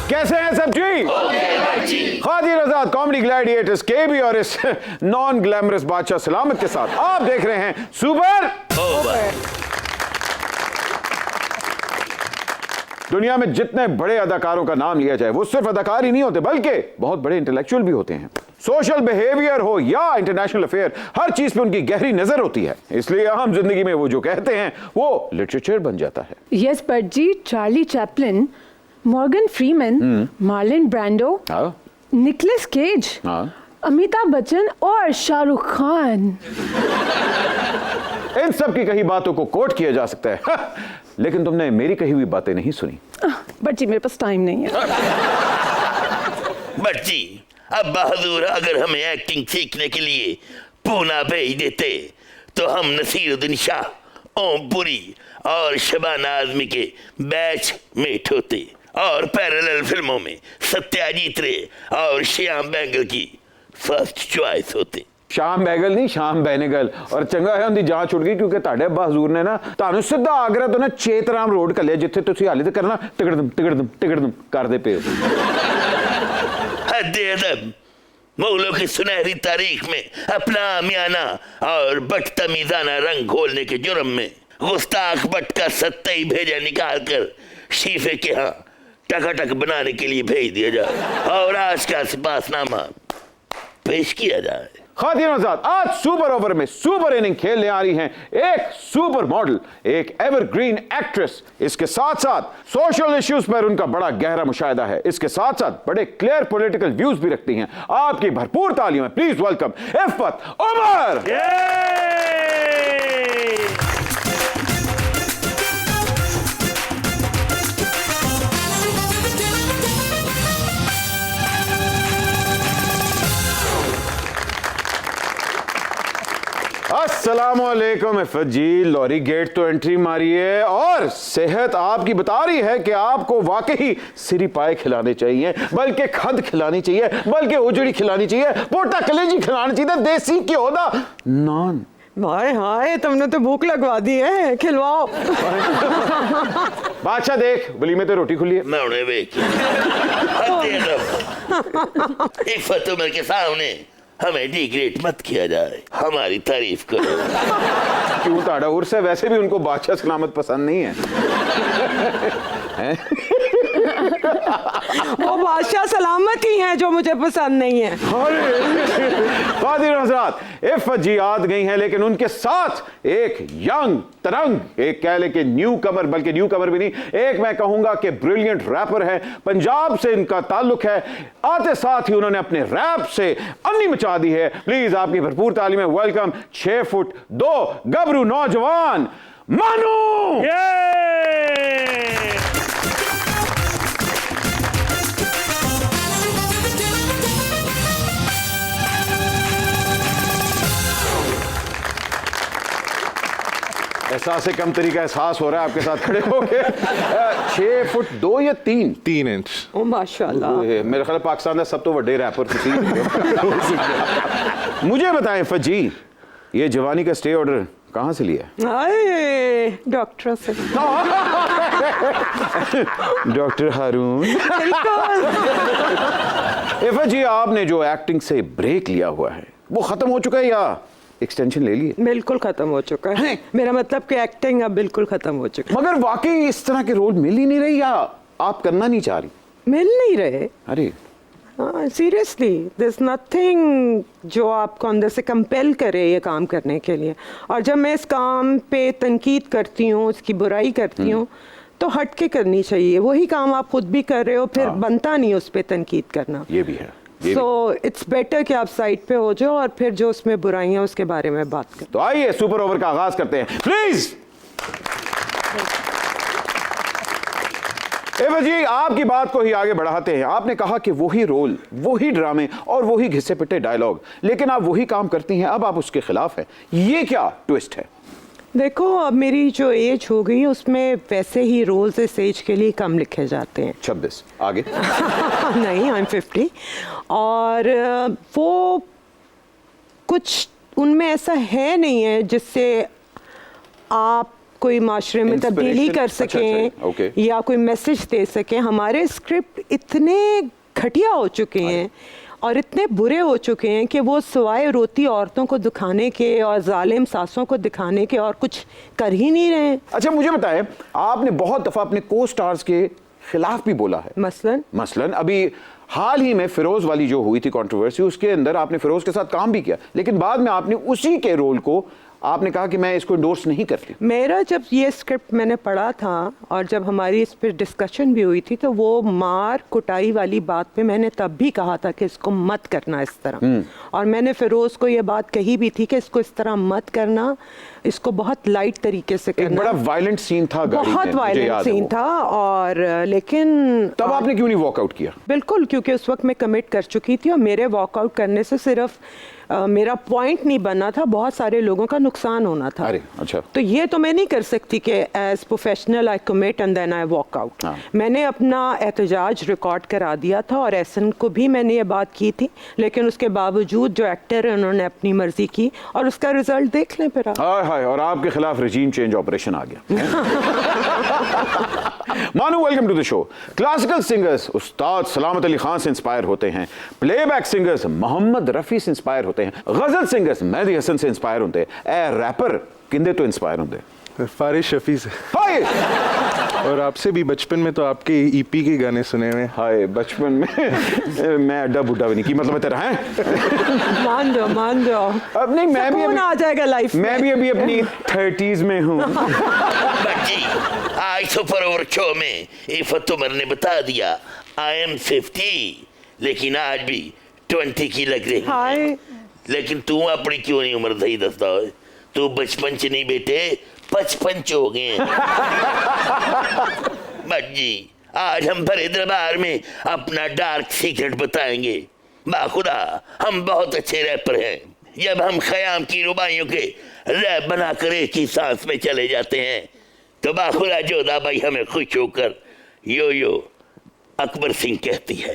कैसे हैं सब जी? खादिर आजाद कॉमेडी ग्लैडिएटर्स केबी और इस नॉन ग्लैमरस बादशाह सलामत के साथ आप देख रहे हैं सुपर ओवर। दुनिया में जितने बड़े अदाकारों का नाम लिया जाए वो सिर्फ अदाकार ही नहीं होते बल्कि बहुत बड़े इंटेलेक्चुअल भी होते हैं। सोशल बिहेवियर हो या इंटरनेशनल अफेयर, हर चीज पे उनकी गहरी नजर होती है, इसलिए आम जिंदगी में वो जो कहते हैं वो लिटरेचर बन जाता है। यस बट जी, Charlie Chaplin, Morgan Freeman, Marlon Brando, Nicolas Cage, Amitabh Bachchan और शाहरुख खान, इन सब की कही बातों को कोट किया जा सकता है लेकिन तुमने मेरी कही हुई बातें नहीं सुनी। बट जी मेरे पास टाइम नहीं है। बट जी अब बहादुर अगर हमें एक्टिंग सीखने के लिए पूना भेज देते तो हम नसीरुद्दीन शाह, ओम पुरी और शबाना आजमी के बैच मेट होते और पैरेलल फिल्मों में सत्याजीत रे और श्याम बेनेगल की फर्स्ट चॉइस होते। शाम बैगल नहीं, शाम बेनेगल। और चंगा है उनकी जान छुट गई क्योंकि ਤੁਹਾਡੇ ਅੱਬਾ ਹਜ਼ੂਰ ਨੇ ਨਾ ਤੁਹਾਨੂੰ ਸਿੱਧਾ ਆਗਰਾ ਤੋਂ ਨਾ ਚੇਤਰਾਮ ਰੋਡ ਕੱਲਿਆ ਜਿੱਥੇ ਤੁਸੀਂ ਹਾਲੇ ਤੱਕ ਕਰਨਾ ਟਿਕੜਦਮ ਕਰਦੇ ਪਏ ਹੋ। हद मुगलों की सुनहरी तारीख में अपना आमियाना और बदतमीजाना रंग घोलने के जुर्म में गुस्ताख बट का सत्ता ही भेजा निकाल कर शीफे के यहाँ टकाटक बनाने के लिए भेज दिया जाए और आज का सिपासनामा पेश किया जाए। खादिर आजाद आज सुपर ओवर में सुपर इनिंग खेलने आ रही हैं एक सुपर मॉडल, एक एवरग्रीन एक्ट्रेस। इसके साथ साथ सोशल इश्यूज पर उनका बड़ा गहरा मुशाहिदा है, इसके साथ साथ बड़े क्लियर पॉलिटिकल व्यूज भी रखती हैं। आपकी भरपूर तालियां, प्लीज वेलकम इफ़त उमर। अस्सलामुअलैकुम इफ़त जी, लॉरी गेट तो एंट्री मारी है और सेहत आपकी बता रही है कि आपको वाकई सिरी पाए खिलाने चाहिए, बल्कि खंड खिलानी चाहिए, बल्कि उजड़ी खिलानी चाहिए, पोटा कलेजी खिलानी चाहिए, देसी घ्यो दा नान। हाय हाय, तुमने तो भूख लगवा दी है, खिलवाओ। बादशाह देख बली में तो रोटी खुली है। मैं उन्हें वेख इफ़त उमर के सामने हमें डिग्रेड मत किया जाए, हमारी तारीफ करो। क्यों ताड़ा उर्स है, वैसे भी उनको बादशाह सलामत पसंद नहीं है। वो बादशाह सलामत ही हैं जो मुझे पसंद नहीं है। खादिर हज़रात इफ़त जी आ गई हैं, लेकिन उनके साथ एक यंग तरंग, एक कह ले कि न्यू कमर, बल्कि न्यू कमर भी नहीं, एक मैं कहूंगा कि ब्रिलियंट रैपर है। पंजाब से इनका ताल्लुक है, आते साथ ही उन्होंने अपने रैप से अन्नी मचा दी है। प्लीज आपकी भरपूर ताली में वेलकम 6 फुट 2 गबरू नौजवान मानू। एहसास कम तरीका एहसास हो रहा है आपके साथ खड़े होके। 6 फुट 2 या 3 इंच। ओ माशाल्लाह, मेरे ख्याल पाकिस्तान का सब तो बड़े रैपर किसी। मुझे बताएं इफ़त जी, ये जवानी का स्टे ऑर्डर कहाँ से लिया? डॉक्टर से। डॉक्टर हारून। इफ़त जी आपने जो एक्टिंग से ब्रेक लिया हुआ है वो खत्म हो चुका है या एक्सटेंशन ले लिए? बिल्कुल खत्म हो चुका है। मेरा मतलब कि एक्टिंग अब बिल्कुल खत्म हो चुका है। मगर वाकई इस तरह के रोल मिल ही नहीं रही या आप करना नहीं चाह रही? मिल नहीं रहे। अरे सीरियसली देयर इज नथिंग जो आपको अंदर से कंपेल करे ये काम करने के लिए। और जब मैं इस काम पे तनकीद करती हूँ, इसकी बुराई करती हूँ, तो हट के करनी चाहिए। वही काम आप खुद भी कर रहे हो, फिर बनता नहीं उस पर तनकीद करना। ये भी है। सो इट्स बेटर कि आप साइड पे हो जाओ और फिर जो उसमें बुराइयां उसके बारे में बात करें। तो आइए सुपर ओवर का आगाज करते हैं प्लीज। इफ़त जी आपकी बात को ही आगे बढ़ाते हैं। आपने कहा कि वही रोल, वही ड्रामे और वही घिसे पिटे डायलॉग, लेकिन आप वही काम करती हैं, अब आप उसके खिलाफ हैं। ये क्या ट्विस्ट है? देखो अब मेरी जो एज हो गई उसमें वैसे ही रोल्स इस एज के लिए कम लिखे जाते हैं। 26 आगे। नहीं, आई एम 50। और वो कुछ उनमें ऐसा है नहीं है जिससे आप कोई माशरे में तब्दीली कर Inspiration? सकें अच्छा, okay. या कोई मैसेज दे सकें। हमारे स्क्रिप्ट इतने घटिया हो चुके हैं और इतने बुरे हो चुके हैं कि वो सिवाय रोती औरतों को दिखाने के और जालिम सासों को दिखाने के और कुछ कर ही नहीं रहे हैं। अच्छा मुझे बताएं, आपने बहुत दफा अपने को स्टार्स के खिलाफ भी बोला है। मसलन अभी हाल ही में फिरोज वाली जो हुई थी कंट्रोवर्सी, उसके अंदर आपने फिरोज के साथ काम भी किया, लेकिन बाद में आपने उसी के रोल को आपने कहा कि मैं इसको इंडोर्स नहीं करती। मेरा जब ये स्क्रिप्ट मैंने पढ़ा था और जब हमारी इस पर डिस्कशन भी हुई थी, तो वो मार कुटाई वाली बात पे मैंने तब भी कहा था कि इसको मत करना इस तरह, और मैंने फिरोज को ये बात कही भी थी कि इसको इस तरह मत करना, इसको बहुत लाइट तरीके से करना। एक बड़ा वायलेंट सीन था, बहुत वायलेंट सीन था, और लेकिन तब आपने क्यों नहीं वॉकआउट किया? बिल्कुल, क्योंकि उस वक्त मैं कमिट कर चुकी थी और मेरे वॉकआउट करने से सिर्फ मेरा पॉइंट नहीं बनना था, बहुत सारे लोगों का नुकसान होना था। अरे अच्छा। तो ये तो मैं नहीं कर सकती कि as professional I commit and then I walk out. मैंने अपना एहतजाज रिकॉर्ड करा दिया था और एहसन को भी मैंने ये बात की थी, लेकिन उसके बावजूद जो एक्टर है उन्होंने अपनी मर्जी की और उसका रिजल्ट देख लें फिर। हाय हाय, और आपके खिलाफ रजीम चेंज ऑपरेशन आ गया। Manu, welcome to the show. Classical singers Ustad Salamat Ali Khan से इंस्पायर होते हैं, प्लेबैक सिंगर्स मोहम्मद रफी से इंस्पायर होते हैं, गजल सिंगर्स मेहदी हसन से इंस्पायर होते हैं, ए रैपर किंदे तो इंस्पायर होते हैं? फारिश शफी से। हाय, और आपसे भी बचपन में तो आपके ईपी के गाने सुने हुए। हाय, बचपन में मैं अड्डा बुड्ढा भी नहीं की, मतलब तेरा है। मान दो अब नहीं, मैं भी सुकून आ जाएगा लाइफ में। मैं भी अभी अपनी 30s में हूँ। बच्ची, आज सुपर ओवर शो में इफ़त उमर ने बता दिया आई एम 50, लेकिन आज भी 20 की लग रही है। लेकिन तू अपनी क्यों नहीं उम्र सही दसता है? तू बचपन से नहीं बेटे 55 हो गए। बच्ची, आज हम भरे दरबार में अपना डार्क सीक्रेट बताएंगे। बाखुदा हम बहुत अच्छे रैपर हैं। जब हम ख़याम की रुबाइयों के रैप बनाकर एक ही सांस में चले जाते हैं तो बाखुदा जोधा भाई हमें खुश होकर यो यो अकबर सिंह कहती है।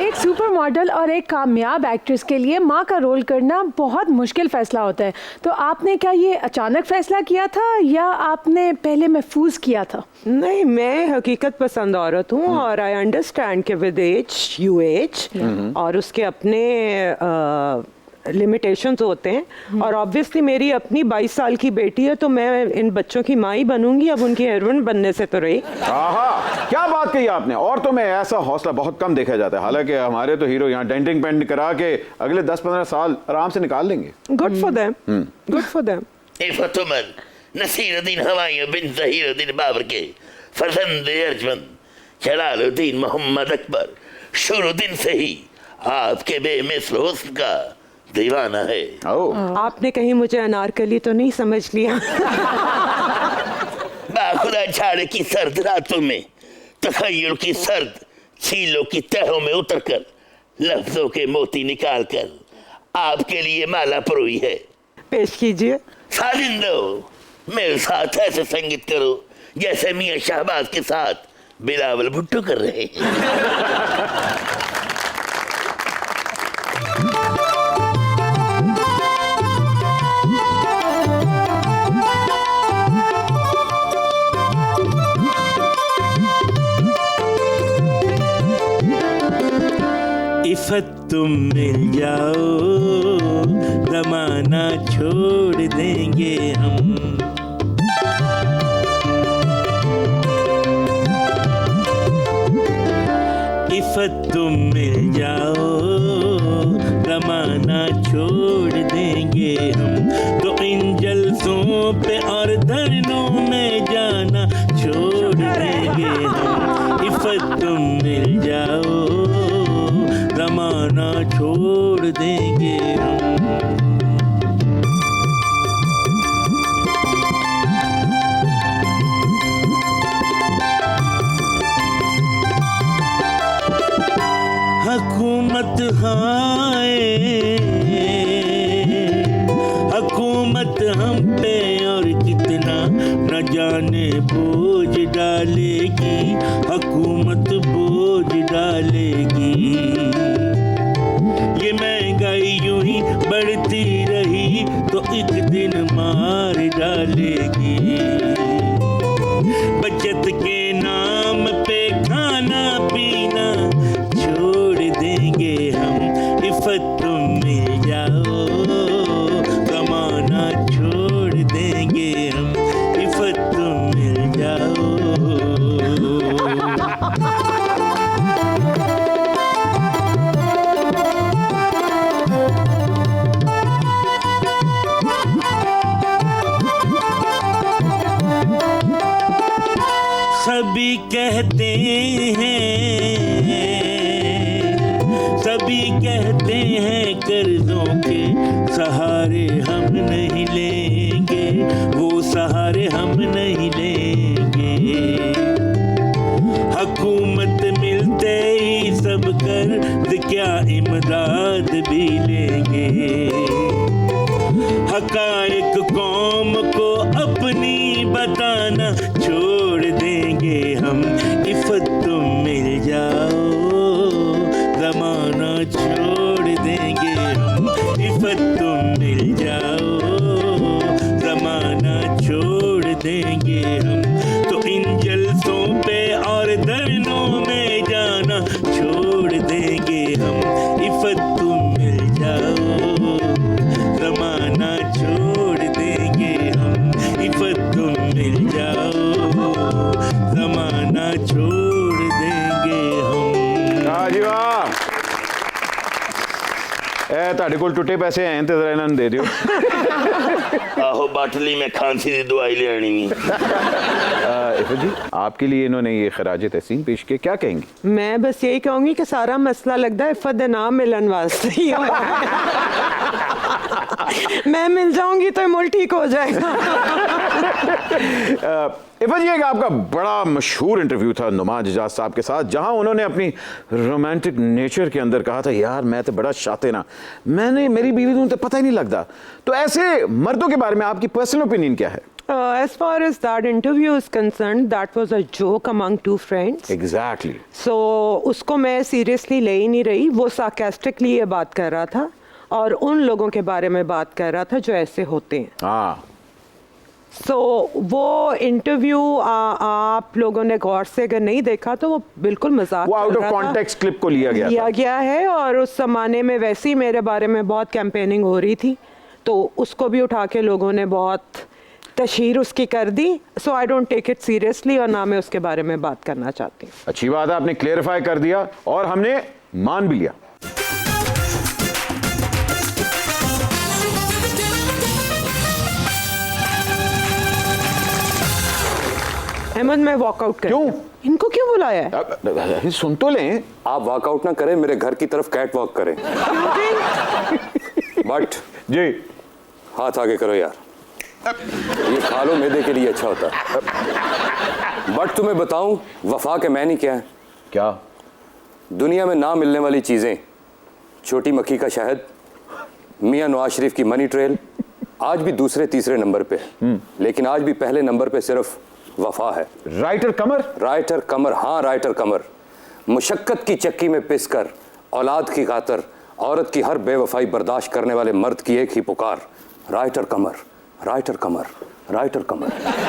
एक सुपर मॉडल और एक कामयाब एक्ट्रेस के लिए माँ का रोल करना बहुत मुश्किल फैसला होता है। तो आपने क्या ये अचानक फैसला किया था या आपने पहले महफूज किया था? नहीं, मैं हकीकत पसंद औरत हूँ और आई अंडरस्टैंड कि विद एज यू एज और उसके अपने लिमिटेशंस होते हैं। और ऑब्वियसली मेरी अपनी 22 साल की बेटी है, तो मैं इन बच्चों की माँ ही बनूंगी, अब उनकी हीरोइन बनने से तो रही। आहा, क्या बात कही आपने। औरतों में ऐसा हौसला बहुत कम देखा जाता है, हालांकि हमारे तो हीरो यहाँ डेंटिंग पेंट करा के अगले 10-15 साल आराम से निकाल लेंगे। Good for them, good for them. इफ़त उमर नसीरुद्दीन हमायूं बिन ज़हीरुद्दीन बाबर के फर्जंद अर्जमंद जलालुद्दीन मोहम्मद अकबर शुरुद्दीन से ही आपके बेमिसल हुस्न का दीवाना है। आपने कहीं मुझे अनारकली तो नहीं समझ लिया? बाखुदा झाड़ की सर्द रातों में तखय्युल की सर्द छीलों की तहों में उतरकर लफ्जों के मोती निकालकर आपके लिए माला परोई है। पेश कीजिए। साजिंदो, मेरे साथ ऐसे संगीत करो जैसे मियां शहबाज के साथ बिलावल भुट्टो कर रहे हैं। इफ़त तुम मिल जाओ ज़माना छोड़ देंगे हम। इफ़त तुम मिल जाओ ज़माना छोड़ देंगे हम, तो इन जलसों पे और धरनों में जाना छोड़ देंगे हम। इफ़त तुम मिल जाओ ज़माना छोड़ देंगे हम। हुकूमत हाय हुकूमत हम पे और कितना न जाने बोझ डालेगी, हुकूमत बोझ डालेगी। ये महंगाई यूं ही बढ़ती रही तो एक दिन मार डालेगी। बचत के नाम पे खाना पीना छोड़ देंगे हम, इफ़्फ़त तुम मिल जाओ, कमाना छोड़ देंगे हम, इफ़्फ़त तुम मिल जाओ। सभी कहते हैं कर्जों के सहारे हम नहीं लेंगे, वो सहारे हम नहीं लेंगे। हुकूमत मिलते ही सब कर्ज क्या इमदाद भी लेंगे। हकायक कौम को अपनी बताना छोड़ देंगे हम, इफ़्फ़त तुम मिल जाओ, ज़माना छोड़ देंगे हम, इफ़्फ़त तुम मिल जाओ, ज़माना छोड़ देंगे हम। तो इन जलसों पे और धरनों में जाना छोड़ देंगे हम, इफ़्फ़त तुम मिल जाओ, ज़माना छोड़ देंगे हम, इफ़्फ़त तुम मिल जाओ, ज़माना छोड़ देंगे हम। वाह जी वाह। ਤੁਹਾਡੇ ਕੋਲ ਟੁੱਟੇ ਪੈਸੇ ਆਏ ਤੇ ਜ਼ਰਾ ਇਹਨਾਂ ਨੂੰ ਦੇ ਦਿਓ। आहो बाटली में खांसी की दवाई ले आनी नहीं। इफ़्फ़त जी आपके लिए इन्होंने ये खराज तहसीन पेश किया, क्या कहेंगी? मैं बस यही कहूंगी कि सारा मसला लगता है इफ़्फ़त दे नाम मिलन वास्ते ही होया है। मैं मिल जाऊंगी तो मुल्क ठीक हो जाएगा। इफ़्फ़त जी एक आपका बड़ा मशहूर इंटरव्यू था नुमान एजाज साहब के साथ, जहां उन्होंने अपनी रोमांटिक नेचर के अंदर कहा था, यार मैं तो बड़ा शाते ना, मेरी बीवी को तो पता ही नहीं लगता। तो ऐसे मर्दों के बारे में आपकी पर्सनल ओपिनियन क्या है? As far as that interview is concerned, that was a joke among two friends. Exactly. So उसको मैं सीरियसली ले ही नहीं रही, वो sarcastically ये बात कर रहा था और उन लोगों के बारे में बात कर रहा था जो ऐसे होते हैं। हाँ। So वो इंटरव्यू आप लोगों ने गौर से अगर नहीं देखा तो वो बिल्कुल मजाक वो आउट कर ऑफ रहा था। कॉन्टेक्स्ट क्लिप को लिया गया है और उस जमाने में वैसे ही मेरे बारे में बहुत कैंपेनिंग हो रही थी, तो उसको भी उठा के लोगों ने बहुत तशहीर उसकी कर दी। So I don't take it seriously और ना मैं उसके बारे में बात करना चाहती हूँ। अच्छी बात है, आपने क्लेरिफाई कर दिया और हमने मान भी लिया। अहमद मैं वॉकआउट कर क्यों? इनको क्यों बुलाया है? सुन तो लें। आप वॉकआउट ना करें, मेरे घर की तरफ कैट वॉक करें। बट जी हाथ आगे करो यार, ये खा लो, मैदे के लिए अच्छा होता है। बट तुम्हें बताऊं वफा के मैनी क्या है? क्या? दुनिया में ना मिलने वाली चीजें, छोटी मक्खी का शहद, मियां नवाज शरीफ की मनी ट्रेल, आज भी दूसरे तीसरे नंबर पे है, लेकिन आज भी पहले नंबर पे सिर्फ वफा है। राइटर कमर? राइटर कमर, हाँ राइटर कमर। मुशक्कत की चक्की में पिसकर औलाद की खातर औरत की हर बेवफाई बर्दाश्त करने वाले मर्द की एक ही पुकार, राइटर कमर, राइटर कमर, राइटर कमर।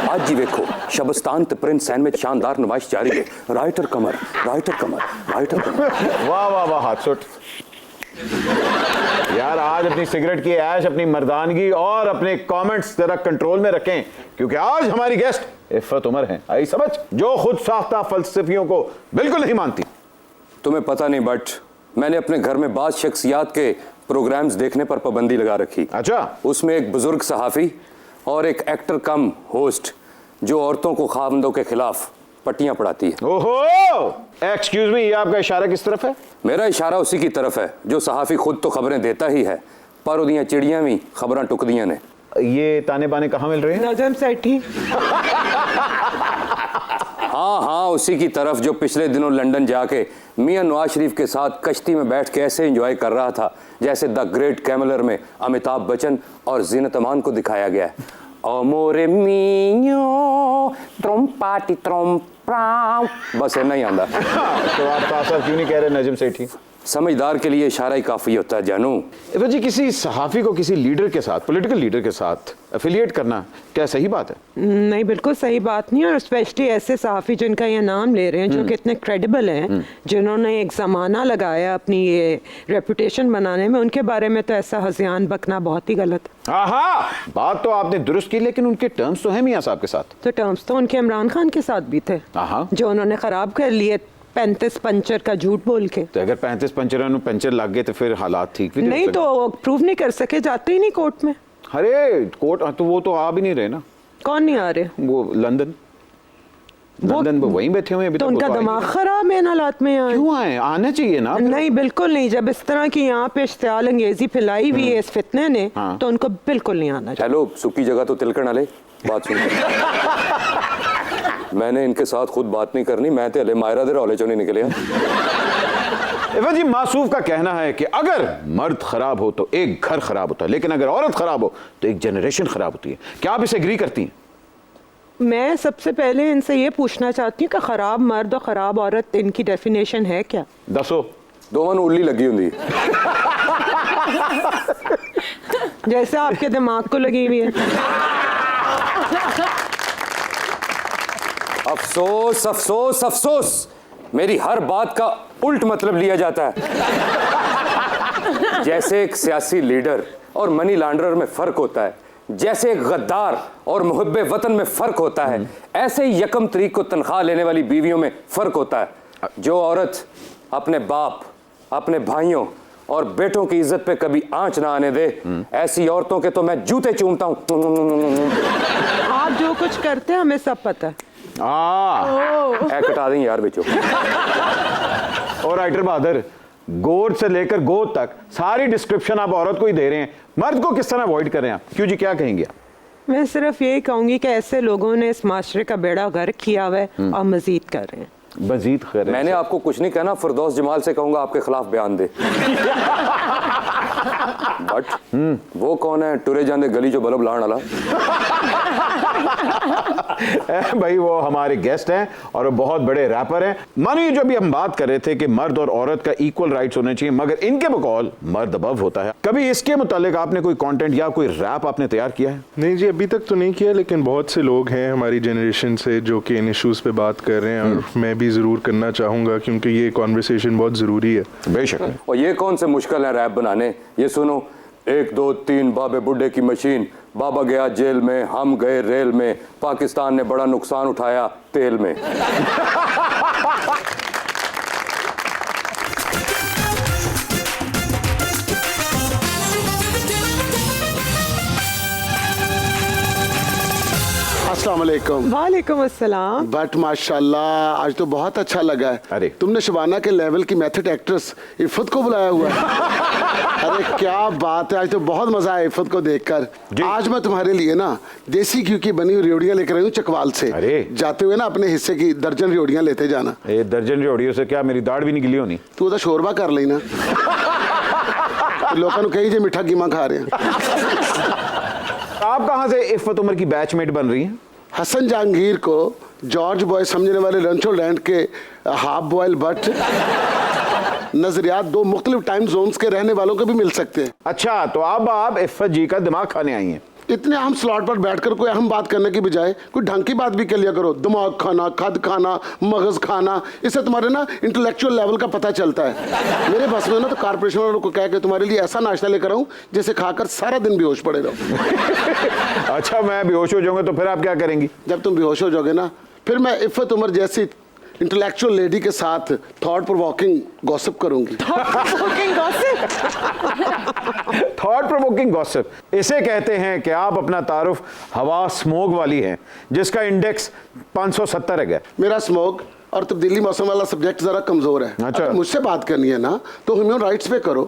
आज जी देखो शबस्तान ते प्रिंस सैंडविच शानदार नुमाइश जारी है, राइटर कमर, राइटर कमर, राइटर कमर। वाह वाह वाह, हाथ सुट यार। आज अपनी सिगरेट की ऐश, अपनी मर्दानगी और अपने कमेंट्स जरा कंट्रोल में रखें, क्योंकि आज हमारी गेस्ट इफ़्फ़त उमर हैं, आई समझ, जो खुद साख्ता फलसफियों को बिल्कुल नहीं मानती। तुम्हें पता नहीं बट मैंने अपने घर में बाज़ शख्सियात के प्रोग्राम्स देखने पर पाबंदी लगा रखी। अच्छा। उसमें एक बुजुर्ग सहाफ़ी और एक एक्टर कम होस्ट जो औरतों को खामदों के खिलाफ पट्टियां पढ़ाती है। ओहो, एक्सक्यूज मी, ये आपका इशारा किस तरफ है? मेरा इशारा उसी की तरफ है जो सहाफ़ी खुद तो खबरें देता ही है, पर उदियां चिड़ियां भी खबरां टुकदियां ने। ये ताने बाने कहाँ मिल रहे हैं? नजम सेठी। हाँ हाँ, उसी की तरफ जो पिछले दिनों लंदन जाके मियां नवाज शरीफ के साथ कश्ती में बैठ के ऐसे एंजॉय कर रहा था जैसे द ग्रेट कैमलर में अमिताभ बच्चन और जीनत अमान को दिखाया गया है। ओ मोरे मियो ट्रोम्पाटी ट्रोम्पा बस इतना ही आंदा। तो आप साफ क्यों नहीं कह रहे नजम सेठी? समझदार के लिए इशारा ही काफ़ी होता है जानू। इफ़ा जी, किसी सहाफ़ी को किसी लीडर के साथ, पॉलिटिकल लीडर के साथ एफिलिएट करना क्या सही बात है? नहीं, बिल्कुल सही बात नहीं। और स्पेशली ऐसे सहाफ़ी जिनका ये नाम ले रहे हैं, जो कि इतने क्रेडिबल हैं, जिन्होंने एक ज़माना लगाया अपनी ये रेपुटेशन बनाने में, उनके बारे में तो ऐसा हज़ियान बकना बहुत ही गलत है। आहा, बात तो आपने दुरुस्त की, लेकिन उनके टर्म्स तो हैं मियां साहब के साथ। तो टर्म्स तो उनके इमरान खान के साथ भी थे, आहा। जो उन्होंने ख़राब कर लिए 35 पंचर का झूठ बोल के। तो अगर 35 पंचर लग गए तो फिर हालात ठीक भी नहीं तो प्रूव नहीं कर सके, जाते ही नहीं कोर्ट में। अरे कोर्ट तो वो तो आ भी नहीं रहे ना। कौन नहीं आ रहे? वो लंदन में वहीं बैठे हुए हैं अभी तो तक। उनका दिमाग खराब है इन हालात में यहाँ। क्यों आए? आना चाहिए ना। नहीं, बिल्कुल नहीं। जब इस तरह की यहाँ पे इश्तियाल अंगेजी फैलाई हुई है इस फितने ने, हाँ। तो उनको बिल्कुल नहीं आना चाहिए। हेलो, सुखी जगह तो तिलकन वाले बात सुन। मैंने इनके साथ खुद बात नहीं करनी, मैं तो हले मायरा दे रौले चो नहीं निकलिया। इफ़ा जी, मासूफ का कहना है कि अगर मर्द खराब हो तो एक घर खराब होता है, लेकिन अगर औरत खराब हो तो एक जनरेशन खराब होती है। क्या आप इसे एग्री करती हैं? मैं सबसे पहले इनसे ये पूछना चाहती हूँ कि खराब मर्द और खराब औरत, इनकी डेफिनेशन है क्या? दसो। दोवां नूं उल्ली लगी हुंदी, जैसे आपके दिमाग को लगी हुई है। अफसोस अफसोस अफसोस, मेरी हर बात का उल्ट मतलब लिया जाता है। जैसे एक सियासी लीडर और मनी लॉन्ड्रर में फर्क होता है, जैसे एक गद्दार और मुहब्बे वतन में फर्क होता है, ऐसे ही यकम तरीक को तनख्वाह लेने वाली बीवियों में फर्क होता है। जो औरत अपने बाप, अपने भाइयों और बेटों की इज्जत पे कभी आंच ना आने दे, ऐसी औरतों के तो मैं जूते चूमता हूं। आप जो कुछ करते हैं हमें सब पता है। ऐ कटा दें यार बेचो। और राइटर बहादुर, गोद से लेकर गोद तक सारी डिस्क्रिप्शन आप औरत को ही दे रहे हैं, मर्द को किस तरह अवॉइड करें आप? क्यों जी, क्या कहेंगे आप? मैं सिर्फ यही कहूंगी कि ऐसे लोगों ने इस माशरे का बेड़ा गर्क किया हुआ है और मजीद कर रहे हैं। मजीद खैर। मैंने आपको कुछ नहीं कहना, फिरदौस जमाल से कहूंगा आपके खिलाफ बयान दे। बट वो कौन है टुरे जाने गली जो बल्ब लाने वाला? भाई वो हमारे गेस्ट हैं और वो बहुत बड़े रैपर हैं। मानिए, जो अभी हम बात कर रहे थे कि मर्द और औरत का इक्वल राइट्स होने चाहिए, मगर इनके बकौल मर्द अबव होता है। कभी इसके मुतालिक आपने कोई कंटेंट या कोई रैप आपने तैयार किया है? नहीं जी, अभी तक तो नहीं किया, लेकिन बहुत से लोग हैं हमारी जनरेशन से जो कि इन इश्यूज पे बात कर रहे हैं, और मैं भी ज़रूर करना चाहूँगा क्योंकि ये कॉन्वर्सेशन बहुत ज़रूरी है। बेशक। और ये कौन से मुश्किल है रैप बनाने? ये सुनो, 1 2 3 बाबे बुड्ढे की मशीन, बाबा गया जेल में, हम गए रेल में, पाकिस्तान ने बड़ा नुकसान उठाया तेल में। अस्सलाम वालेकुम। वालेकुम अस्सलाम। बट माशाल्लाह आज तो बहुत अच्छा लगा है। अरे। तुमने शबाना के लेवल की मेथड एक्ट्रेस इफ़त को बुलाया हुआ है। अरे क्या बात है, आज तो बहुत मजा आया इफ़त को देखकर। आज मैं तुम्हारे लिए ना देसी घी की बनी हुई रेवड़ियाँ लेकर आई हूँ चकवाल से। अरे। जाते हुए ना अपने हिस्से की दर्जन रेवड़ियाँ लेते जाना। ये दर्जन रेवड़ियों से क्या मेरी दाढ़ भी नहीं गिली होनी? तू तो शोरबा कर लेना। लोगों ने कही जे मिठा कीमा खा रहे हैं। आप कहाँ से इफ़त उमर की बैचमेट बन रही हैं? हसन जहांगीर को जॉर्ज बॉय समझने वाले रंचो लैंड के हाफ बॉयल बट नजरियात 2 मुख्तलिफ टाइम जोन्स के रहने वालों को भी मिल सकते हैं। अच्छा, तो अब आप इफ़त जी का दिमाग खाने आई हैं। इतने अहम स्लॉट पर बैठकर कोई अहम बात करने की बजाय कोई ढंग की बात भी कर लिया करो। दिमाग खाना, खद खाना, मगज खाना, इससे तुम्हारे ना इंटेलेक्चुअल लेवल का पता चलता है। मेरे बस में ना तो कारपोरेशन वालों को कह के तुम्हारे लिए ऐसा नाश्ता लेकर आऊं जिसे खाकर सारा दिन बेहोश पड़े रहो। अच्छा, मैं बेहोश हो जाऊंगा तो फिर आप क्या करेंगी? जब तुम बेहोश हो जाओगे ना, फिर मैं इफ़त उमर जैसी इंटेलेक्चुअल लेडी के साथ थॉट प्रोवोकिंग गॉसिप करूंगी। थॉट प्रोवोकिंग गॉसिप इसे कहते हैं कि आप अपना तारुफ हवा स्मोग वाली हैं, जिसका इंडेक्स 570 है। मेरा स्मोक और तब्दीली मौसम वाला सब्जेक्ट जरा कमजोर है। अच्छा। अगर मुझसे बात करनी है ना तो ह्यूमन राइट्स पे करो,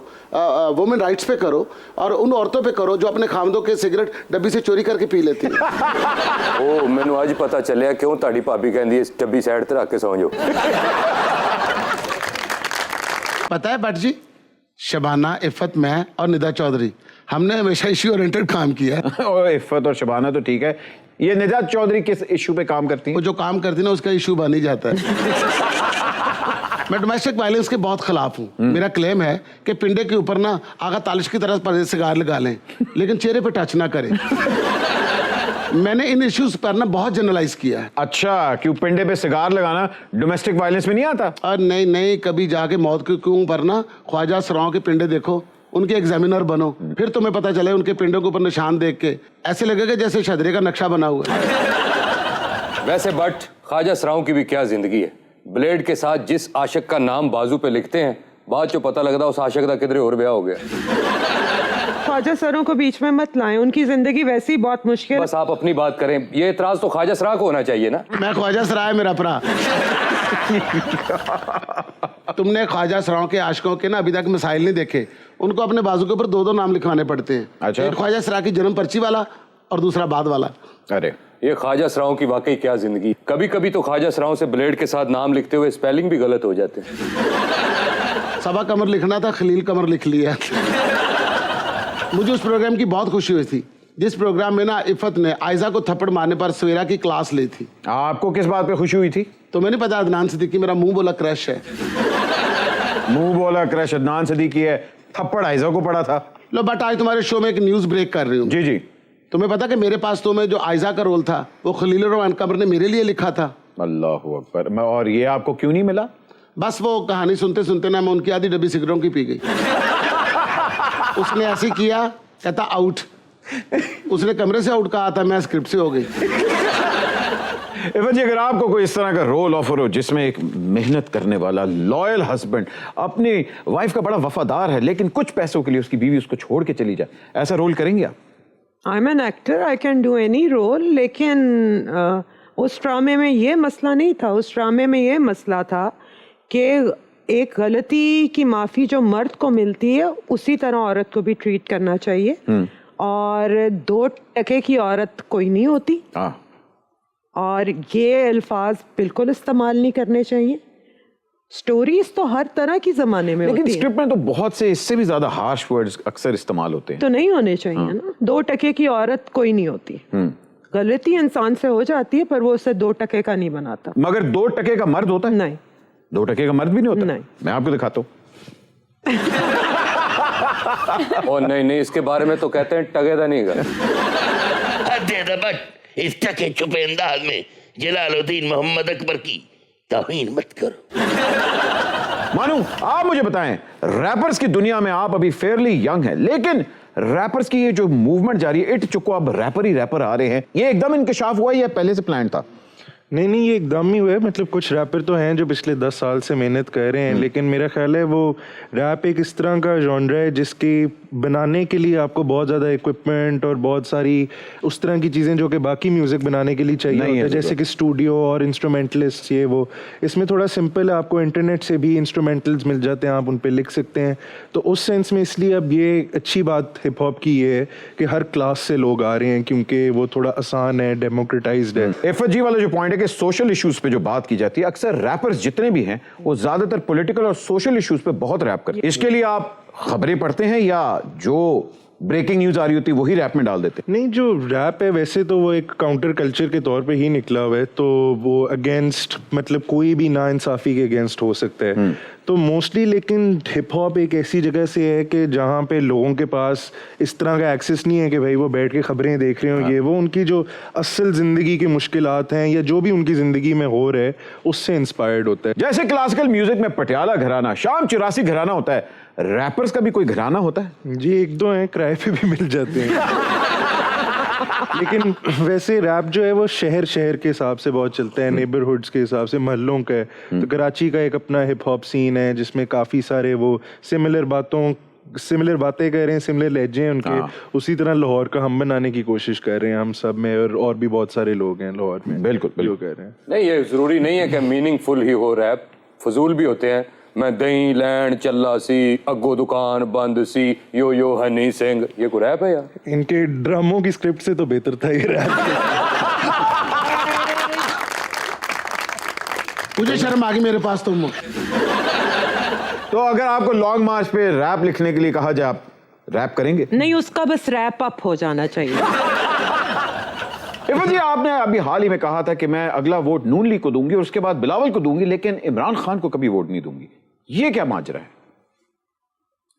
वुमेन राइट्स पे करो, और उन औरतों पे करो जो अपने खामदों के सिगरेट डब्बी से चोरी करके पी लेती हैं। ओ मैनू आज पता चलिया क्यों ताड़ी भाभी कहती है डब्बी साइड ते रख के सौ जाओ। पता है भट्ट जी, शबाना, इफ़त, मैं और निदा चौधरी, हमने हमेशा इश्यू ओरिएंटेड काम किया है। और इफ़त और शबाना तो ठीक है, ये निजात चौधरी किस इशू पे काम करती वो हैं? जो काम करती है ना उसका इशू बन ही जाता है। मैं डोमेस्टिक वायलेंस के बहुत खिलाफ हूँ। मेरा क्लेम है कि पिंडे के ऊपर ना आगा तालिश की तरह पर सिगार लगा लें, लेकिन चेहरे पे टच ना करें। मैंने इन इश्यूज पर ना बहुत जनरलाइज किया है। अच्छा, क्यों पिंडे पे सिगार लगाना डोमेस्टिक वायलेंस में नहीं आता? और नहीं, कभी जाके मौत के कुएं पर ना ख्वाजा सराओं के पिंडे देखो, उनके एग्जामिनर बनो, फिर तुम्हें पता चले उनके पिंडों के ऊपर निशान देख के ऐसे लगेगा जैसे शदरे का नक्शा बना हुआ है। वैसे बट ख्वाजा सराओं की भी क्या जिंदगी है। ब्लेड के साथ जिस आशिक का नाम बाजू पे लिखते हैं, बाद जो पता लगता उस आशिक का किधरे और ब्याह हो गया। ख्वाजा सरों को बीच में मत लाएं, उनकी जिंदगी वैसे ही बहुत मुश्किल। बस आप अपनी बात करें, ये इतराज तो ख्वाजा सरा को होना चाहिए ना। मैं ख्वाजा सरा है मेरा भरा। तुमने ख्वाजा सराओं के आशिकों के ना अभी तक मिसाइल नहीं देखे। उनको अपने बाजू के ऊपर दो नाम लिखवाने पड़ते हैं। अच्छा। एक ख्वाजा सरा की जन्म पर्ची वाला और दूसरा बाद वाला। अरे ये ख्वाजा सराओं की वाकई क्या जिंदगी। कभी कभी तो ख्वाजा सराओं से ब्लेड के साथ नाम लिखते हुए स्पेलिंग भी गलत हो जाते हैं। सबा कमर लिखना था, खलील कमर लिख लिया। मुझे उस प्रोग्राम की बहुत खुशी हुई थी जिस प्रोग्राम में ना इफ़त ने आयजा को थप्पड़ मारने पर सवेरा की क्लास ली थी। आपको किस बात पे खुशी हुई थी? तो मैंने पता अदनान सिद्दीकी मेरा मुंह बोला क्रश है। मुंह बोला क्रश अदनान सिद्दीकी है, थप्पड़ आयजा को पड़ा था। लो बट आज तुम्हारे शो में एक न्यूज़ ब्रेक कर रही हूँ। जी जी। तुम्हें पता कि मेरे पास तो में जो आयजा का रोल था वो खलील रहमान कमर ने मेरे लिए लिखा था। अल्लाहु अकबर। मैं और ये आपको क्यों नहीं मिला? बस वो कहानी सुनते सुनते ना मैं उनकी आधी डब्बी सिगरेटों की पी गई। उसने ऐसे किया, कहता आउट। उसने कमरे से आउट कहा था, मैं स्क्रिप्ट से हो गई। इफ़त जी, अगर आपको कोई इस तरह का रोल ऑफर हो जिसमें एक मेहनत करने वाला लॉयल हस्बैंड अपनी वाइफ का बड़ा वफादार है, लेकिन कुछ पैसों के लिए उसकी बीवी उसको छोड़ के चली जाए, ऐसा रोल करेंगे आप? I am an actor, I can do any role. लेकिन उस ड्रामे में ये मसला नहीं था। उस ड्रामे में ये मसला था कि एक गलती की माफ़ी जो मर्द को मिलती है उसी तरह औरत को भी ट्रीट करना चाहिए। और 2 टके की औरत कोई नहीं होती। और ये अल्फाज बिल्कुल इस्तेमाल नहीं करने चाहिए। स्टोरीज तो हर तरह की जमाने में लेकिन होती स्क्रिप्ट में तो बहुत से इससे भी ज्यादा हार्श वर्ड्स अक्सर इस्तेमाल होते हैं। तो नहीं होने चाहिए ना। 2 टके की औरत कोई नहीं होती। गलती इंसान से हो जाती है पर वो उसे 2 टके का नहीं बनाता। मगर 2 टके का मर्द होता है? नहीं। 2 टके का मर्द भी नहीं होता? नहीं। मैं आपको दिखाता हूँ। और नहीं, इसके बारे में तो कहते हैं टगेदा नहीं गा। बट इस टके छुपे अंदाज में जलालुद्दीन मोहम्मद अकबर की तौहीन मत करो। मानू, आप मुझे बताएं, रैपर्स की दुनिया में आप अभी फेयरली यंग हैं, लेकिन रैपर्स की ये जो मूवमेंट जारी है, इट चुको अब रैपर ही रैपर आ रहे हैं, ये एकदम इंकशाफ हुआ या पहले से प्लान था? नहीं, ये एकदम ही हुआ है। मतलब कुछ रैपर तो हैं जो पिछले 10 साल से मेहनत कर रहे हैं, लेकिन मेरा ख्याल है वो रैप एक इस तरह का जॉनरा है जिसके बनाने के लिए आपको बहुत ज़्यादा इक्विपमेंट और बहुत सारी उस तरह की चीज़ें जो कि बाकी म्यूज़िक बनाने के लिए चाहिए होता है, जैसे कि स्टूडियो और इंस्ट्रूमेंटलिस्ट ये वो। इसमें थोड़ा सिंपल है, आपको इंटरनेट से भी इंस्ट्रूमेंटल्स मिल जाते हैं, आप उन पर लिख सकते हैं। तो उस सेंस में इसलिए अब ये अच्छी बात हिप हॉप की ये है कि हर क्लास से लोग आ रहे हैं, क्योंकि वो थोड़ा आसान है, डेमोक्रेटाइज्ड है। इफ़त जी वाला जो पॉइंट है कि सोशल इश्यूज पे जो बात की जाती है, अक्सर रैपर्स जितने भी हैं वो ज्यादातर पॉलिटिकल और सोशल इश्यूज पे बहुत रैप करते हैं। इसके लिए आप खबरें पढ़ते हैं या जो ब्रेकिंग न्यूज आ रही होती है वही रैप में डाल देते हैं? नहीं, जो रैप है वैसे तो वो एक काउंटर कल्चर के तौर पे ही निकला हुआ है, तो वो अगेंस्ट मतलब कोई भी नाइंसाफी के अगेंस्ट हो सकता है। तो मोस्टली लेकिन हिप हॉप एक ऐसी जगह से है कि जहाँ पे लोगों के पास इस तरह का एक्सेस नहीं है कि भाई वो बैठ के खबरें देख रहे हो। ये वो उनकी जो असल ज़िंदगी की मुश्किलात हैं या जो भी उनकी ज़िंदगी में हो रहा है उससे इंस्पायर्ड होता है। जैसे क्लासिकल म्यूजिक में पटियाला घराना, शाम 84 घराना होता है, रैपर्स का भी कोई घराना होता है? जी, 1-2 हैं, किराए पे भी मिल जाते हैं। लेकिन वैसे रैप जो है वो शहर के हिसाब से बहुत चलता है, नेबरहुड्स के हिसाब से, मोहल्लों का है। तो कराची का एक अपना हिप हॉप सीन है जिसमें काफ़ी सारे वो सिमिलर बातें कर रहे हैं, सिमिलर लहजे हैं उनके। उसी तरह लाहौर का हम बनाने की कोशिश कर रहे हैं हम सब में, और भी बहुत सारे लोग हैं लाहौर में। बिल्कुल कर रहे हैं। नहीं, ये जरूरी नहीं है कि मीनिंगफुल ही हो रैप, फजूल भी होते हैं। मैं दही लैंड चल्ला सी, अगो दुकान बंद सी, यो यो हनी सिंह, ये कोई रैप है यार? इनके ड्रामों की स्क्रिप्ट से तो बेहतर था ये रैप। मुझे शर्म आ गई, मेरे पास तुम तो अगर आपको लॉन्ग मार्च पे रैप लिखने के लिए कहा जाए, आप रैप करेंगे? नहीं, उसका बस रैप अप हो जाना चाहिए। इरफान जी, आपने अभी हाल ही में कहा था कि मैं अगला वोट नून लीग को दूंगी और उसके बाद बिलावल को दूंगी, लेकिन इमरान खान को कभी वोट नहीं दूंगी। ये क्या माजरा है?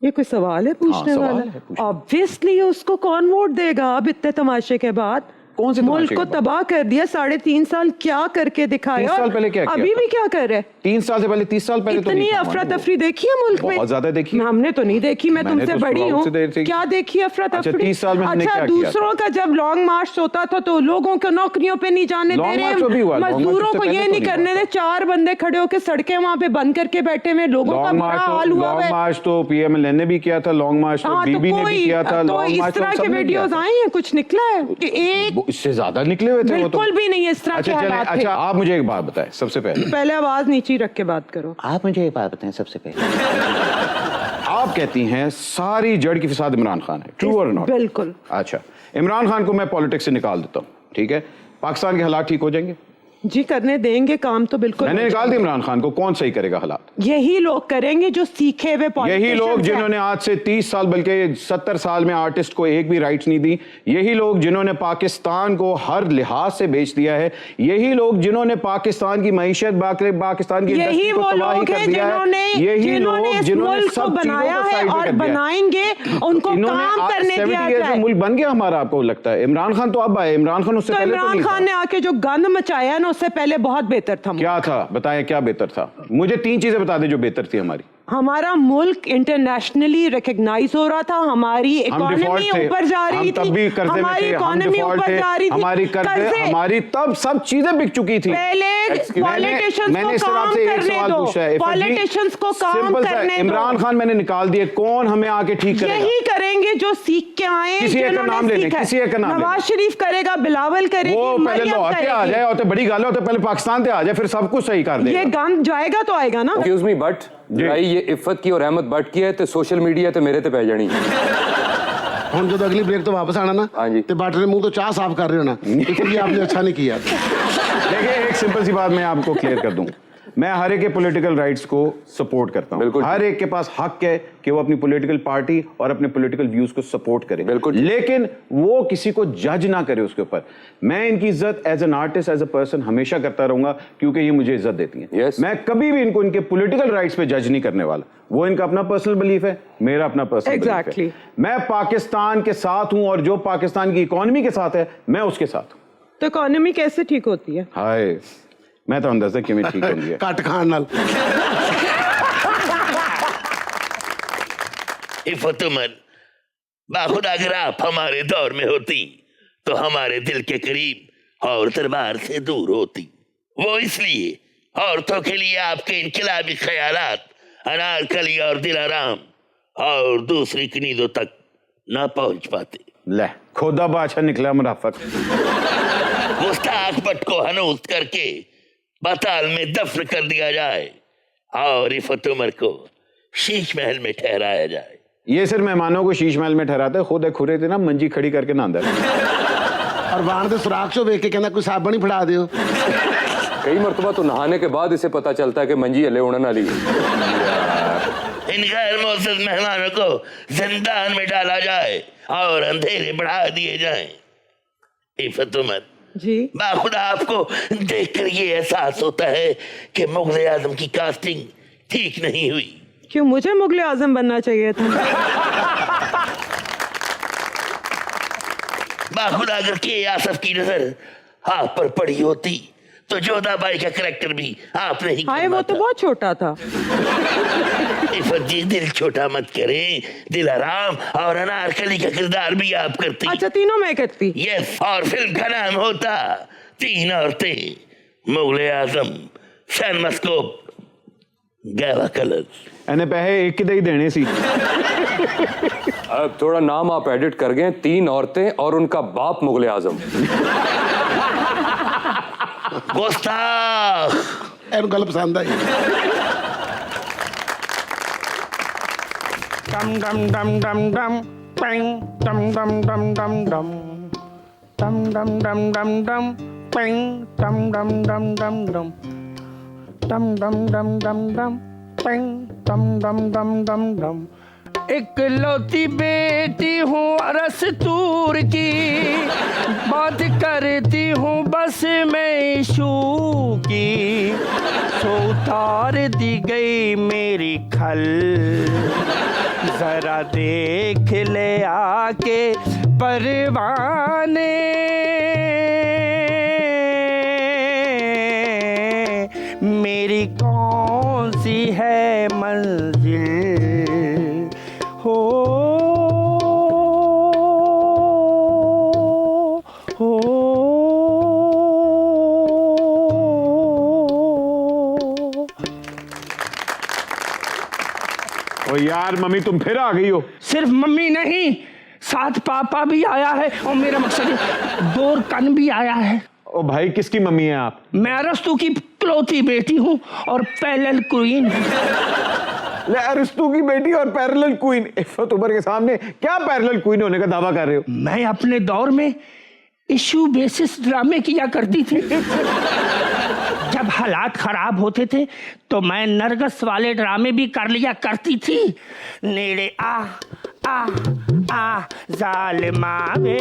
ये कोई सवाल है पूछने सवाल वाला? है पूछने। ऑब्वियसली उसको कौन वोट देगा अब इतने तमाशे के बाद? कौन से मुल्क तमाशे को के बाद? तबाह कर दिया, 3.5 साल क्या करके दिखाया? 30 साल पहले क्या किया अभी था? भी क्या कर रहे? 3 साल से पहले, 30 साल पहले तो इतनी नहीं था अफरा हमारे तफरी देखी है मुल्क में? बहुत ज्यादा देखी। हमने तो नहीं देखी, मैं मैंने तुमसे तो बड़ी शुरुआत हूँ। से देखी। क्या देखी अफरा अच्छा, तफरी? 30 साल में हमने अच्छा, क्या किया था? दूसरों का जब लॉन्ग मार्च होता था तो लोगों को नौकरियों पे नहीं जाने लॉन्ग दे मार्च तो भी हुआ, रहे, लॉन्ग मार्च मजदूरों उससे को पहले ये तो नहीं नहीं करने हुआ दे, 4 बंदे खड़े होकर सड़कें वहां पे बंद करके बैठे हुए, लोगों का बुरा हाल हुआ लॉन्ग है। मार्च तो पीएमएल ने भी किया था, लॉन्ग मार्च तो हाँ, तो बीबी ने भी किया था, तो लॉन्ग इस मार्च तो तरह हम के सब ने किया वीडियोस था। आए हैं, कुछ निकला है कि एक वो इससे ज्यादा निकले हुए थे वो तो। बिल्कुल भी नहीं इस तरह के अच्छा चलें, हालात थे। अच्छा आप मुझे एक बात बताएं सबसे पहले आवाज नीचे रख के बात करो। आप मुझे एक बात बताएं सबसे पहले आप कहती हैं सारी जड़ की फिसाद इमरान खान है, ट्रू और नॉट? बिल्कुल। अच्छा, इमरान खान को मैं पॉलिटिक्स से निकाल देता हूँ, ठीक है, पाकिस्तान के हालात ठीक हो जाएंगे? जी, करने देंगे काम तो बिल्कुल। मैंने निकाल दिया इमरान खान को, कौन सही करेगा हालात? यही लोग करेंगे जो सीखे हुए यही politicians लोग हैं। जिन्होंने आज से 30 साल बल्कि 70 साल में आर्टिस्ट को एक भी राइट्स नहीं दी, यही लोग जिन्होंने पाकिस्तान को हर लिहाज से बेच दिया है, यही लोग जिन्होंने पाकिस्तान की मईशत, पाकिस्तान की यही इंडस्ट्री को वो तबाही लोग कर हैं दिया है, यही लोग इस जिन्होंने मुल्क को सब चीजों बनाया को है साइड में और कर दिया है। बनाएंगे, उनको इन्होंने काम करने 70 दिया years में जाए। मुल्क बन गया हमारा, आपको लगता है? इमरान खान तो अब आए, इमरान खान उससे तो पहले तो इमरान नहीं खान था। ने आके जो गंद मचाया ना, उससे पहले बहुत बेहतर था। क्या था बताएं, क्या बेहतर था? मुझे 3 चीजें बता दें जो बेहतर थी हमारी। हमारा मुल्क इंटरनेशनली रिकॉग्नाइज हो रहा था, हमारी इकोनॉमी ऊपर जा रही थी, तब भी कर्जे में हमारी थे, हम इकोनॉमी डिफॉल्ट ऊपर थे, जा रही थी, हमारी कर्जे, हमारी तब सब चीजें बिक चुकी थी। पहले पॉलिटिशियंस को काम करने दो, पॉलिटिशियंस को काम करने दो। इमरान खान मैंने निकाल दिए, कौन हमें आके ठीक करेगा? यही करेंगे जो सीख के आए, किसी एक का नाम ले लें, किसी एक का नाम ले लें। नवाज शरीफ करेगा, बिलावल करेगी, वो पहले मरियम लाहौर पे आ करेगी। जाए, और तो बड़ी गाल है, तो पहले पाकिस्तान पे आ जाए, फिर सब कुछ सही कर ये देगा। गंद जाएगा तो आएगा ना। एक्सक्यूज मी बट लड़ाई ये इफ्फत की और अहमद बट की है तो सोशल मीडिया ते मेरे ते पै जानी हम जो अगली ब्रेक तो वापस आना ना। हाँ जी। ते बाटर ने मुंह तो चाह साफ कर रहे हो ना, इसलिए आपने अच्छा नहीं किया। देखिए, एक सिंपल सी बात मैं आपको क्लियर कर दूं, मैं हर एक के पॉलिटिकल राइट्स को सपोर्ट करता हूं। बिल्कुल। हर एक के पास हक है कि वो अपनी पॉलिटिकल पार्टी और अपने पॉलिटिकल व्यूज को सपोर्ट करे, बिल्कुल। लेकिन वो किसी को जज ना करे उसके ऊपर। मैं इनकी इज्जत as an artist, as a person हमेशा करता रहूंगा, क्योंकि ये मुझे इज्जत देती हैं। Yes. मैं कभी भी इनको इनके पॉलिटिकल राइट्स पे जज नहीं करने वाला। वो इनका अपना पर्सनल बिलीफ है, मेरा अपना पर्सनल बिलीफ Exactly. है। मैं पाकिस्तान के साथ हूं और जो पाकिस्तान की इकोनॉमी के साथ है, मैं उसके साथ हूं। तो इकोनॉमी कैसे ठीक होती है? हाय, मैं तो अंदाजा कि मैं ठीक होंगी। कट खान नाल। इफ़त उमर, बाखुदा अगर आप हमारे दौर में होती तो हमारे दिल के करीब और दरबार से दूर होती। वो इसलिए औरतों के लिए आपके इनकलाबी ख्यालात अनारकली और दिलाराम और दूसरी कनीजों तक ना पहुंच पाते। ले, खोदा बादशाह निकला मुनाफिक। मुस्ताक भट्ट को हनूस करके बताल में दफन कर दिया जाए और इफ़त उमर को शीश महल में ठहराया जाए। ये सिर्फ मेहमानों को शीश महल में ठहराते, खुद खुरे थे ना मंजी खड़ी करके ना अंदर। और बाहर से सुराख चो वेख के कहना कोई साबन ही फड़ा दियो। कई मरतबा तो नहाने के बाद इसे पता चलता है कि मंजी हले उड़न वाली है। इन गैर मौसम मेहमानों को जिंदान में डाला जाए और अंधेरे बढ़ा दिए जाएं। इफ़त उमर जी, बाखुदा आपको देखकर ये एहसास होता है कि मुग़ल आज़म की कास्टिंग ठीक नहीं हुई। क्यों मुझे मुगल आजम बनना चाहिए था? बाखुदा अगर के आसफ की नजर आप पर पड़ी होती तो जोधा बाई का करैक्टर भी आपने ही हाय, करना वो तो था। बहुत छोटा था। इफ़त जी, दिल छोटा मत करें, दिल आराम और अनारकली का किरदार भी आप करती। अच्छा, तीनों मैं करती। यस, और फिल्म का नाम होता 3 औरतें, मुग़ल आज़म, सन मस्कोप, गावा कलर्स। एने पैसे एक ही देने सी। अब थोड़ा नाम आप एडिट कर गए, 3 औरतें और उनका बाप मुगल आजम। गुस्ताख। एनु गल पसंद आई। Dum dum dum dum dum, bang, dum dum dum dum dum, dum dum dum dum dum, bang, dum dum dum dum dum, dum dum dum dum dum, पैंग डम डम डम डम डम। इकलौती बेटी हूँ रस्तूर की, बात करती हूँ बस मैं इशू की, सो उतार दी गई मेरी खल, जरा देख ले आके परवाने, मेरी कौन सी है मंजिल हो ओ यार मम्मी तुम फिर आ गई हो। सिर्फ मम्मी नहीं, साथ पापा भी आया है और मेरा मकसद है गोरकन भी आया है। ओ भाई किसकी मम्मी है आप? मैं अरस्तु की इकलौती बेटी हूँ और पैरेलल क्वीन। ले अरस्तु की बेटी और पैरेलल क्वीन, इफ़्फ़त उमर के सामने क्या पैरेलल क्वीन होने का दावा कर रहे हो? मैं अपने दौर में इशू बेसिस ड्रामे किया करती थी। जब हालात खराब होते थे तो मैं नरगस वाले ड्रामे भी कर लिया करती थी। नेड़े आ आ जालिमा वे,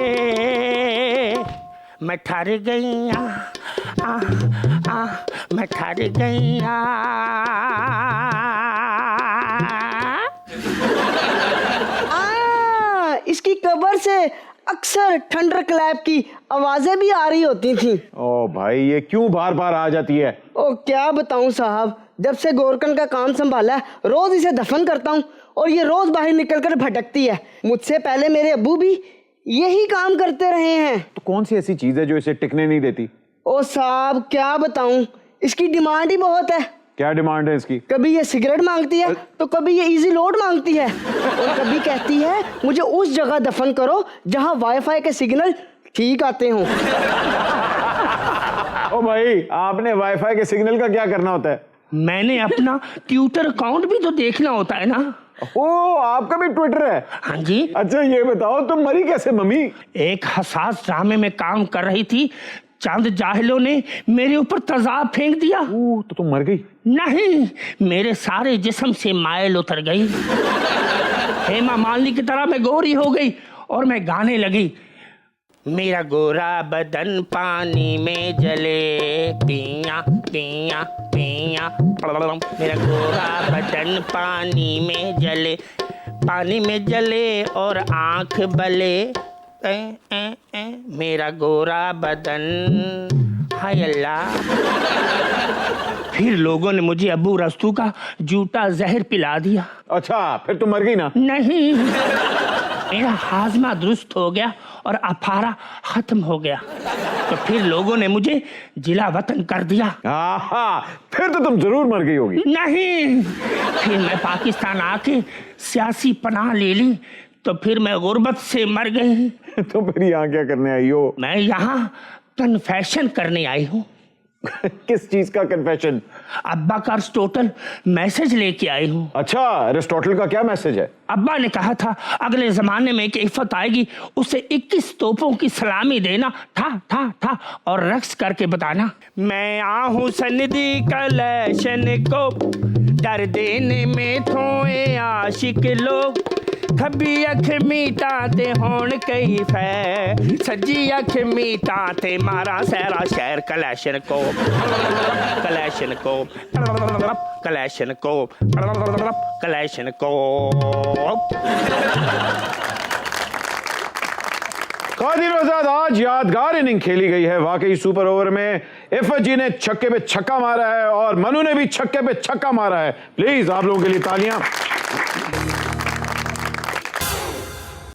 मैं ठहर गई आ मैं ठहर गई इसकी कब्र से अक्सर थंडर क्लैप की आवाजें भी आ रही होती थी। ओ भाई ये क्यों बार बार आ जाती है? ओ क्या बताऊं साहब, जब से गोरकन का काम संभाला है रोज इसे दफन करता हूं और ये रोज बाहर निकलकर भटकती है। मुझसे पहले मेरे अब्बू भी यही काम करते रहे हैं। तो कौन सी ऐसी चीज है जो इसे टिकने नहीं देती? ओ साहब क्या बताऊं, इसकी डिमांड ही बहुत है। क्या डिमांड है इसकी? कभी ये सिगरेट मांगती है तो कभी ये इजी लोड मांगती है और कभी कहती है मुझे उस जगह दफन करो जहां वाईफाई के सिग्नल ठीक आते हों। ओ भाई आपने वाईफाई के सिग्नल का क्या करना होता है? मैंने अपना ट्विटर अकाउंट भी तो देखना होता है ना। ओ आपका भी ट्विटर है? हाँ जी। अच्छा ये बताओ तुम मरी कैसे मम्मी? एक हसास ड्रामे में काम कर रही थी, चंद जाहिलों ने मेरे ऊपर तेजाब फेंक दिया। तो तुम मर गई? नहीं, मेरे सारे जिस्म से माइल उतर गई। हेमा मालिनी की तरह मैं गोरी हो गई और मैं गाने लगी। मेरा गोरा बदन पानी में जले, पिया पिया पिया। मेरा गोरा बदन पानी में जले, पानी में जले और आंख बले। मेरा गोरा बदन, हाय अल्लाह। फिर लोगों ने मुझे अबू रस्तू का जूता जहर पिला दिया। अच्छा फिर तुम मर गई ना? नहीं, मेरा हाजमा दुरुस्त हो गया और अफारा खत्म हो गया। तो फिर लोगों ने मुझे जिला वतन कर दिया। फिर तो तुम जरूर मर गई होगी। नहीं, फिर मैं पाकिस्तान आके सियासी पनाह ले ली तो फिर मैं गुर्बत से मर गई। तो फिर यहाँ क्या करने आई हो? मैं यहाँ कन्फेशन करने आई हूँ। किस चीज का कन्फेशन? अब्बा का अरिस्टोटल मैसेज लेके आई हूँ। अच्छा अरिस्टोटल का क्या मैसेज है? अब्बा ने कहा था अगले जमाने में एक इफ़्फ़त आएगी, उसे 21 तोपों की सलामी देना, था था था और रक्स करके बताना। मैं आहूं सनदी कलेशन को डर देने में थोए आशिक लोग, खब्बी अख मीटा ते होण कई फै, सज्जी अख मीटा ते मारा सारा शहर कलेशन को कलेशन को कलेशन को कलेशन को। कादिर आजाद आज यादगार इनिंग खेली गई है। वाकई सुपर ओवर में इफ़्फ़त जी ने छक्के पे छक्का मारा है और मनु ने भी छक्के पे छक्का मारा है। प्लीज आप लोगों के लिए तालियां।